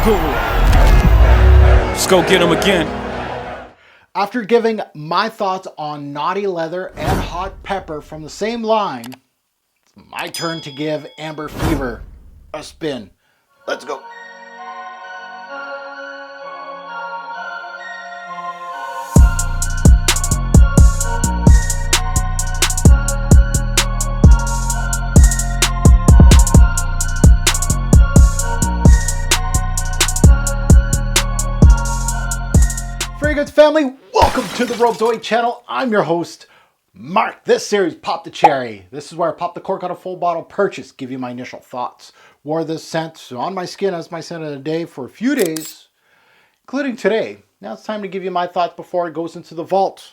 Let's go get him again. After giving my thoughts on Naughty Leather and Hot Pepper from the same line, it's my turn to give Amber Fever a spin. Let's go. Fragrance family, welcome to the Revolver channel. I'm your host, Mark. This series, Pop the Cherry. This is where I pop the cork on a full bottle purchase, give you my initial thoughts. Wore this scent on my skin as my scent of the day for a few days, including today. Now it's time to give you my thoughts before it goes into the vault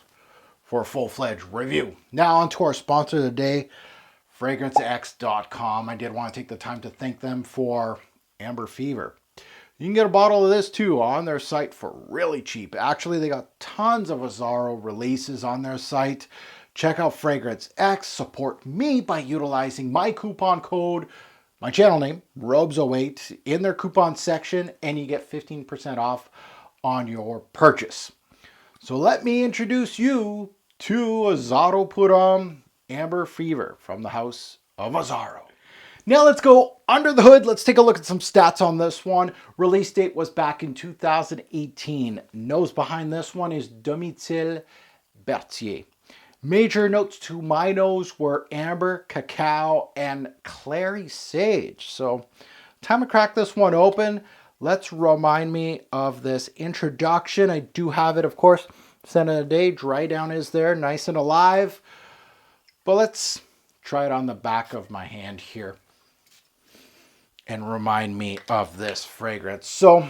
for a full-fledged review. Now on to our sponsor of the day, FragranceX.com. I did want to take the time to thank them for Amber Fever. You can get a bottle of this too on their site for really cheap. Actually, they got tons of Azzaro releases on their site. Check out Fragrance X. Support me by utilizing my coupon code, my channel name, Robes08, in their coupon section, and you get 15% off on your purchase. So let me introduce you to Azzaro Puram Amber Fever from the house of Azzaro. Now let's go under the hood. Let's take a look at some stats on this one. Release date was back in 2018. Nose behind this one is Domicile Berthier. Major notes to my nose were amber, cacao, and clary sage. So time to crack this one open. Let's remind me of this introduction. I do have it, of course, scent of the day. Dry down is there, nice and alive. But let's try it on the back of my hand here and remind me of this fragrance. So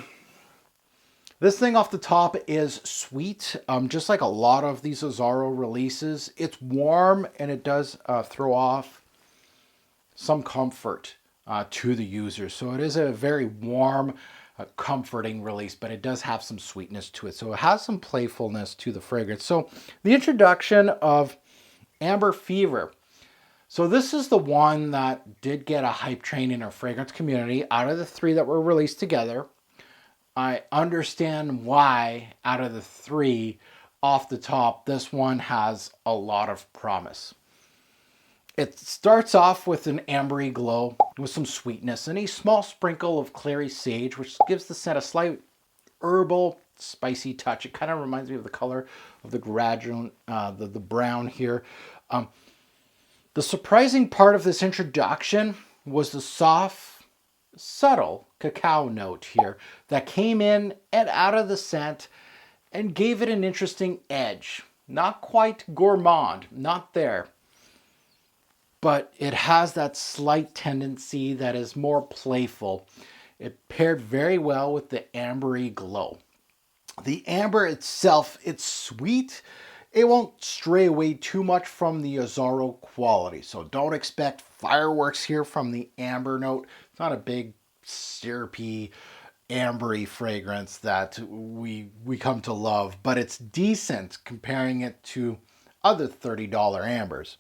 this thing off the top is sweet, just like a lot of these Azzaro releases. It's warm and it does throw off some comfort to the user. So it is a very warm, comforting release, but it does have some sweetness to it. So it has some playfulness to the fragrance. So the introduction of Amber Fever. So this is the one that did get a hype train in our fragrance community. Out of the three that were released together, I understand why out of the three off the top, this one has a lot of promise. It starts off with an ambery glow with some sweetness and a small sprinkle of clary sage, which gives the scent a slight herbal, spicy touch. It kind of reminds me of the color of the graduate, the brown here. The surprising part of this introduction was the soft, subtle cacao note here that came in and out of the scent and gave it an interesting edge. Not quite gourmand, not there. But it has that slight tendency that is more playful. It paired very well with the ambery glow. The amber itself, it's sweet. It won't stray away too much from the Azzaro quality. So don't expect fireworks here from the amber note. It's not a big syrupy, ambery fragrance that we come to love, but it's decent comparing it to other $30 ambers.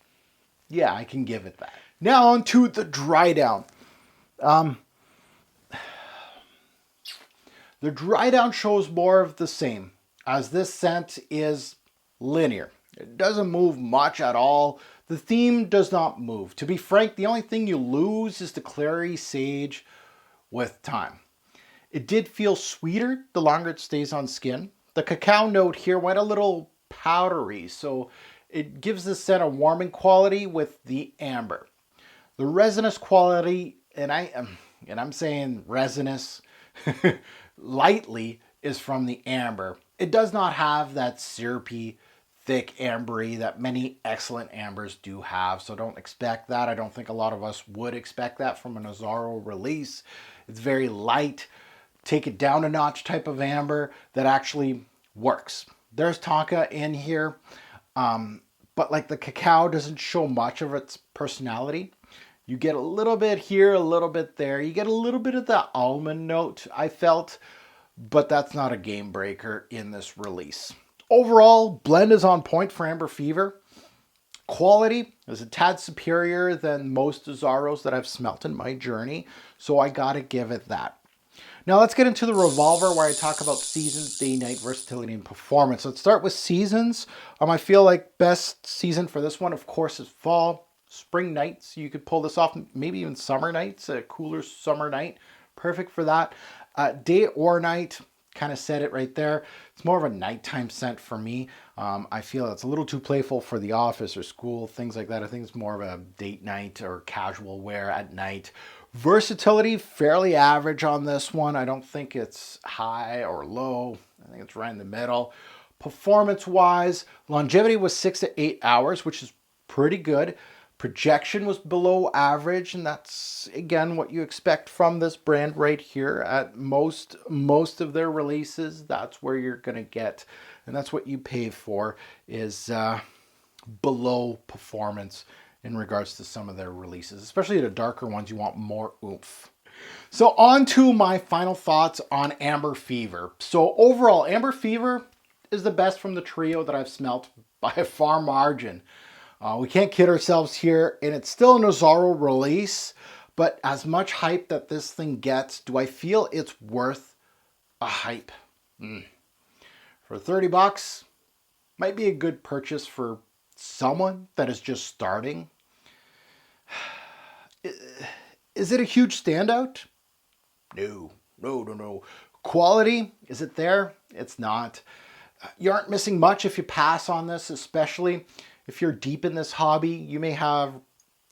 Yeah, I can give it that. Now on to the dry down. The dry down shows more of the same, as this scent is linear. It doesn't move much at all. The theme does not move. To be frank, the only thing you lose is the clary sage with time. It did feel sweeter the longer it stays on skin. The cacao note here went a little powdery, so it gives the scent a warming quality with the amber. The resinous quality, and I'm saying resinous lightly, is from the amber. It does not have that syrupy, thick ambery that many excellent ambers do have, so don't expect that. I don't think a lot of us would expect that from an Azzaro release. It's very light, take it down a notch type of amber that actually works. There's tonka in here, but like the cacao doesn't show much of its personality. You get a little bit here, a little bit there. You get a little bit of the almond note, I felt, but that's not a game breaker in this release. Overall, blend is on point for Amber Fever. Quality is a tad superior than most Azzaros that I've smelt in my journey, so I gotta give it that. Now let's get into the Revolver, where I talk about seasons, day, night, versatility, and performance. Let's start with seasons. I feel like best season for this one, of course, is fall. Spring nights, you could pull this off. Maybe even summer nights, a cooler summer night. Perfect for that. Day or night, kind of said it right there. It's more of a nighttime scent for me. I feel it's a little too playful for the office or school, things like that. I think it's more of a date night or casual wear at night. Versatility, fairly average on this one. I don't think it's high or low. I think it's right in the middle. Performance-wise, longevity was 6 to 8 hours, which is pretty good. Projection was below average, and that's, again, what you expect from this brand right here. At most of their releases, that's where you're going to get, and that's what you pay for, is below performance in regards to some of their releases. Especially the darker ones, you want more oomph. So on to my final thoughts on Amber Fever. So overall, Amber Fever is the best from the trio that I've smelt by a far margin. We can't kid ourselves here, and it's still an Azzaro release, but as much hype that this thing gets, do I feel it's worth a hype? For 30 bucks, might be a good purchase for someone that is just starting. Is it a huge standout? No. Quality, is it there? It's not. You aren't missing much if you pass on this, especially if you're deep in this hobby. You may have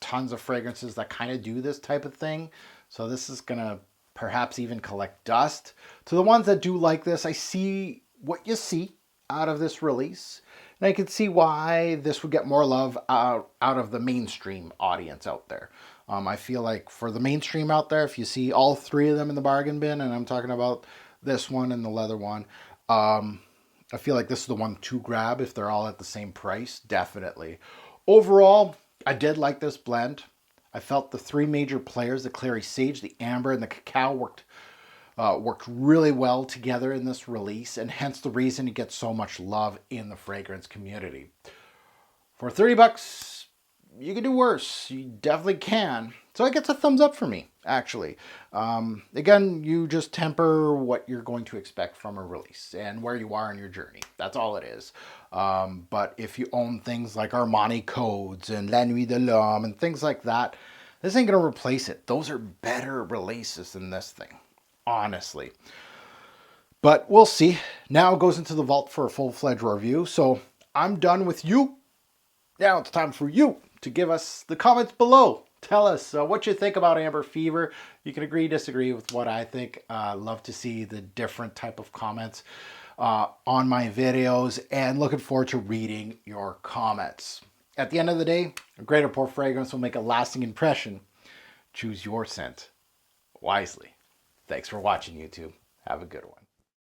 tons of fragrances that kind of do this type of thing. So this is going to perhaps even collect dust. To the ones that do like this, I see what you see out of this release. And I can see why this would get more love out of the mainstream audience out there. I feel like for the mainstream out there, if you see all three of them in the bargain bin, and I'm talking about this one and the leather one, I feel like this is the one to grab if they're all at the same price, definitely. Overall, I did like this blend. I felt the three major players, the clary sage, the amber, and the cacao worked really well together in this release, and hence the reason it gets so much love in the fragrance community. For 30 bucks, you can do worse. You definitely can. So it gets a thumbs up for me, actually. Again, you just temper what you're going to expect from a release and where you are in your journey. That's all it is. But if you own things like Armani Codes and La Nuit de l'Homme and things like that, this ain't going to replace it. Those are better releases than this thing, honestly. But we'll see. Now it goes into the vault for a full-fledged review. So I'm done with you. Now it's time for you to give us the comments below. Tell us what you think about Amber Fever. You can agree, disagree with what I think. Love to see the different type of comments on my videos, and looking forward to reading your comments. At the end of the day, a great or poor fragrance will make a lasting impression. Choose your scent wisely. Thanks for watching, YouTube. Have a good one.